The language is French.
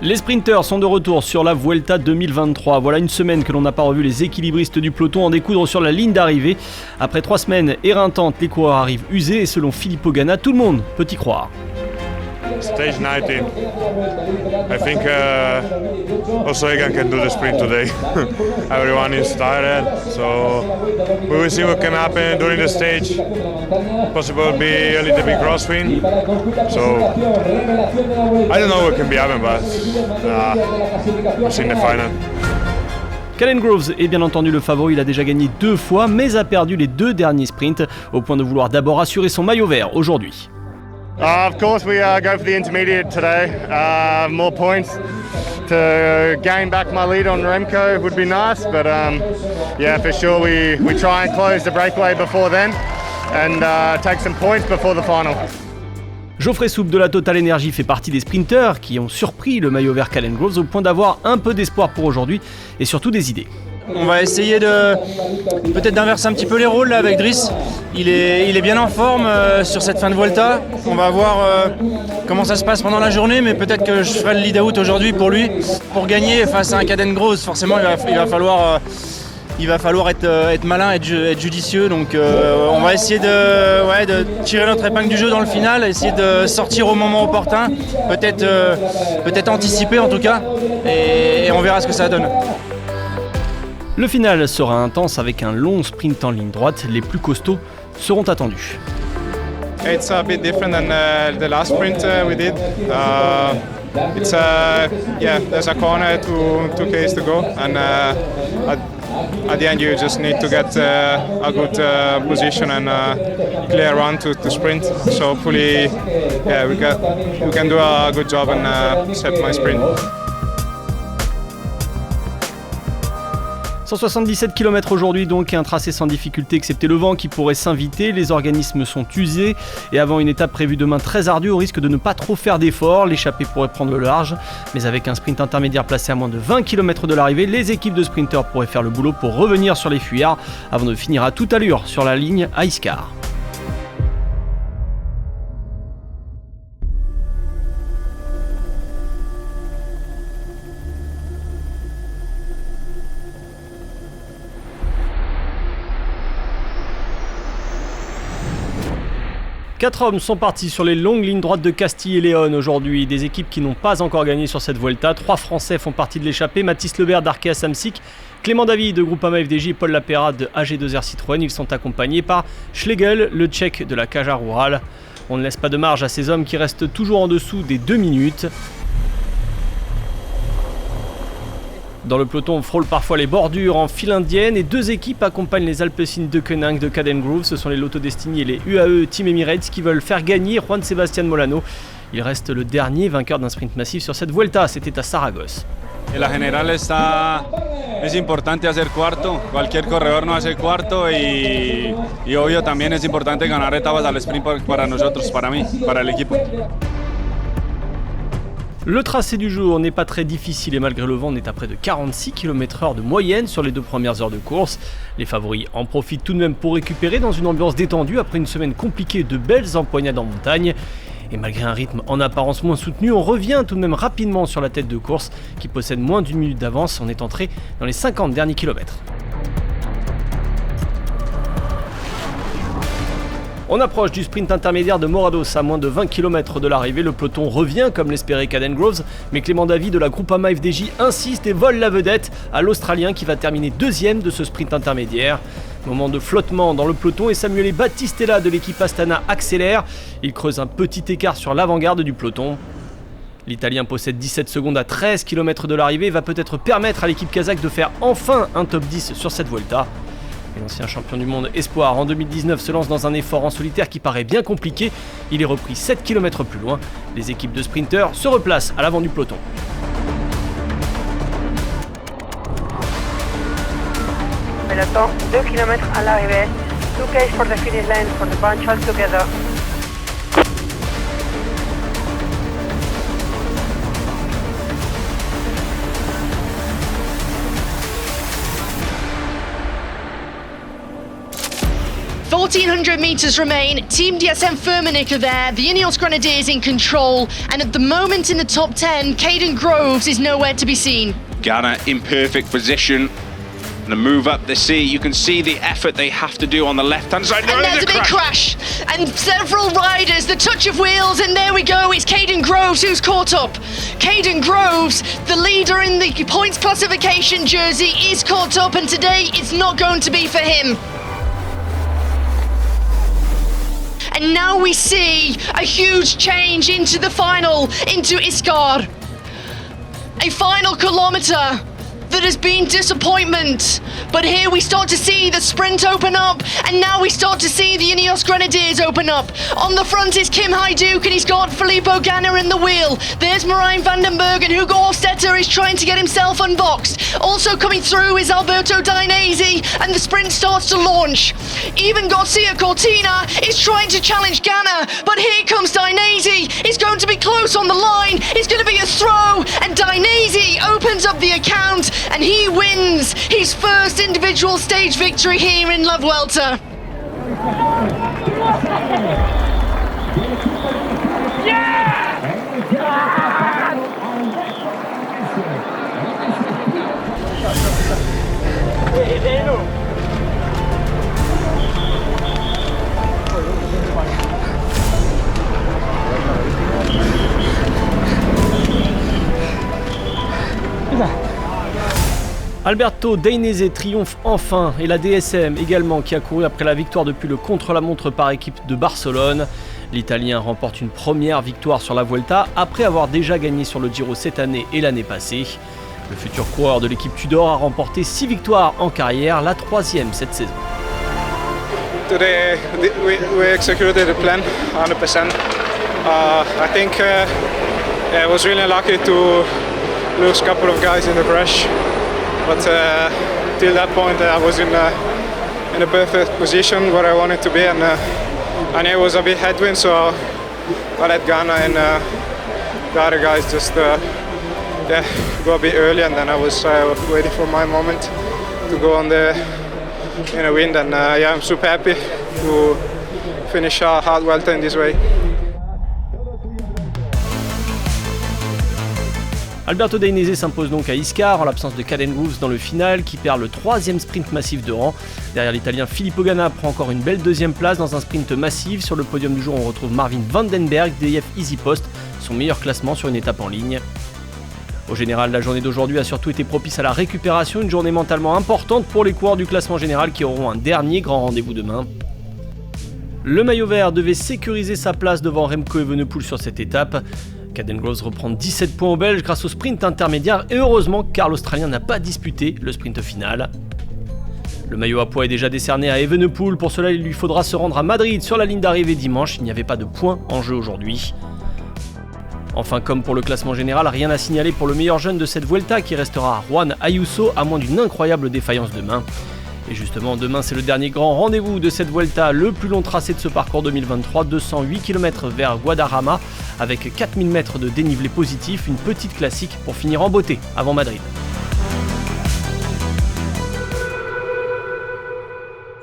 Les sprinters sont de retour sur la Vuelta 2023. Voilà une semaine que l'on n'a pas revu les équilibristes du peloton en découdre sur la ligne d'arrivée. Après 3 semaines éreintantes, les coureurs arrivent usés et selon Filippo Ganna, tout le monde peut y croire. Stage 19. I think also Egan can do the sprint today. Everyone is tired, so we will see what can happen during the stage. Possible be a little bit crosswind. So I don't know what can be happening, but we'll see in the final. Callum Groves est bien entendu le favori, il a déjà gagné 2 fois mais a perdu les 2 derniers sprints au point de vouloir d'abord assurer son maillot vert aujourd'hui. Of course, we go for the intermediate today. More points to gain back my lead on Remco would be nice, but yeah, for sure we try and close the breakaway before then and take some points before the final. Geoffrey Soupe de la Total Energy fait partie des sprinters qui ont surpris le maillot vert Callum Groves au point d'avoir un peu d'espoir pour aujourd'hui et surtout des idées. On va essayer peut-être d'inverser un petit peu les rôles là avec Driss. Il est bien en forme sur cette fin de Vuelta. On va voir comment ça se passe pendant la journée, mais peut-être que je ferai le lead-out aujourd'hui pour lui. Pour gagner face à un Callum Groves, forcément il va falloir être malin, être judicieux. Donc on va essayer de tirer notre épingle du jeu dans le final, essayer de sortir au moment opportun, peut-être anticiper en tout cas, et on verra ce que ça donne. Le final sera intense avec un long sprint en ligne droite. Les plus costauds seront attendus. It's a bit different than the last sprint we did. There's a corner, 2Ks to go, and at the end you just need to get a good position and clear run to sprint. So hopefully, we can do a good job and set my sprint. 177 km aujourd'hui donc, un tracé sans difficulté excepté le vent qui pourrait s'inviter. Les organismes sont usés et avant une étape prévue demain très ardue au risque de ne pas trop faire d'efforts. L'échappée pourrait prendre le large, mais avec un sprint intermédiaire placé à moins de 20 km de l'arrivée, les équipes de sprinters pourraient faire le boulot pour revenir sur les fuyards avant de finir à toute allure sur la ligne à Iscar. Quatre hommes sont partis sur les longues lignes droites de Castille et Léon aujourd'hui. Des équipes qui n'ont pas encore gagné sur cette Vuelta. 3 Français font partie de l'échappée. Mathis Lebert d'Arkea Samsic, Clément David de Groupama FDJ et Paul Lapéra de AG2R Citroën. Ils sont accompagnés par Schlegel, le Tchèque de la Caja Rural. On ne laisse pas de marge à ces hommes qui restent toujours en dessous des 2 minutes. Dans le peloton, on frôle parfois les bordures en file indienne et 2 équipes accompagnent les Alpecin de Koenig de Callum Groves. Ce sont les Lotto Destiny et les UAE Team Emirates qui veulent faire gagner Juan Sebastián Molano. Il reste le dernier vainqueur d'un sprint massif sur cette Vuelta, c'était à Saragosse. La general es importante hacer cuarto, cualquier corredor no hace cuarto y obvio también es importante ganar etapas al sprint para nosotros, para mí, para el equipo. Le tracé du jour n'est pas très difficile et malgré le vent, on est à près de 46 km/h de moyenne sur les 2 premières heures de course. Les favoris en profitent tout de même pour récupérer dans une ambiance détendue après une semaine compliquée de belles empoignades en montagne. Et malgré un rythme en apparence moins soutenu, on revient tout de même rapidement sur la tête de course qui possède moins d'1 minute d'avance. On est entré dans les 50 derniers kilomètres. On approche du sprint intermédiaire de Morados à moins de 20 km de l'arrivée. Le peloton revient comme l'espérait Callum Groves, mais Clément David de la Groupama FDJ insiste et vole la vedette à l'Australien qui va terminer 2e de ce sprint intermédiaire. Moment de flottement dans le peloton et Samuele Battistella de l'équipe Astana accélère. Il creuse un petit écart sur l'avant-garde du peloton. L'Italien possède 17 secondes à 13 km de l'arrivée et va peut-être permettre à l'équipe kazakh de faire enfin un top 10 sur cette Vuelta. Et l'ancien champion du monde espoir en 2019 se lance dans un effort en solitaire qui paraît bien compliqué. Il est repris 7 km plus loin. Les équipes de sprinters se replacent à l'avant du peloton. Peloton, 2 km à l'arrivée. 2Ks for the finish line for the bunch all together. 1,400 metres remain. Team DSM-Firmenich are there, the Ineos Grenadiers in control, and at the moment in the top 10, Caden Groves is nowhere to be seen. Ghana in perfect position. The move up the sea, you can see the effort they have to do on the left-hand side. And there's a big crash. And several riders, the touch of wheels, and there we go, it's Caden Groves who's caught up. Caden Groves, the leader in the points classification jersey, is caught up, and today it's not going to be for him. And now we see a huge change into the final, into Iskar. A final kilometre that has been disappointment, but here we start to see the sprint open up, and now we start to see the Ineos Grenadiers open up. On the front is Kim Hajduk, and he's got Filippo Ganna in the wheel. There's Marijn van den Berg, and Hugo Hofstetter is trying to get himself unboxed. Also coming through is Alberto Dainese, and the sprint starts to launch. Even Garcia Cortina is trying to challenge Ganna, but here comes Dainese. He's going to be close on the line. It's going to be a throw, and Dainese opens up the account, and he wins his first individual stage victory here in La Vuelta. Alberto Dainese triomphe enfin, et la DSM également, qui a couru après la victoire depuis le contre-la-montre par équipe de Barcelone. L'Italien remporte une première victoire sur la Vuelta après avoir déjà gagné sur le Giro cette année et l'année passée. Le futur coureur de l'équipe Tudor a remporté 6 victoires en carrière, la 3e cette saison. Today we executed the plan 100%. I think I was really lucky to lose a couple of guys in the crash. But till that point I was in a perfect position where I wanted to be, and it was a bit headwind, so I let Ghana and the other guys just go a bit early, and then I was waiting for my moment to go on in the wind, and I'm super happy to finish a hard Vuelta in this way. Alberto Dainese s'impose donc à Iskar en l'absence de Caden Groves dans le final, qui perd le 3e sprint massif de rang. Derrière l'Italien Filippo Ganna prend encore une belle 2e place dans un sprint massif. Sur le podium du jour, on retrouve Marvin van den Berg d'EF EasyPost, son meilleur classement sur une étape en ligne. Au général, la journée d'aujourd'hui a surtout été propice à la récupération, une journée mentalement importante pour les coureurs du classement général qui auront un dernier grand rendez-vous demain. Le maillot vert devait sécuriser sa place devant Remco Evenepoel sur cette étape. Caden Groves reprend 17 points aux Belges grâce au sprint intermédiaire, et heureusement car l'Australien n'a pas disputé le sprint final. Le maillot à poids est déjà décerné à Evenepoel, pour cela il lui faudra se rendre à Madrid sur la ligne d'arrivée dimanche, il n'y avait pas de points en jeu aujourd'hui. Enfin, comme pour le classement général, rien à signaler pour le meilleur jeune de cette Vuelta qui restera Juan Ayuso, à moins d'une incroyable défaillance demain. Et justement, demain c'est le dernier grand rendez-vous de cette Vuelta, le plus long tracé de ce parcours 2023, 208 km vers Guadarrama, avec 4000 mètres de dénivelé positif, une petite classique pour finir en beauté avant Madrid.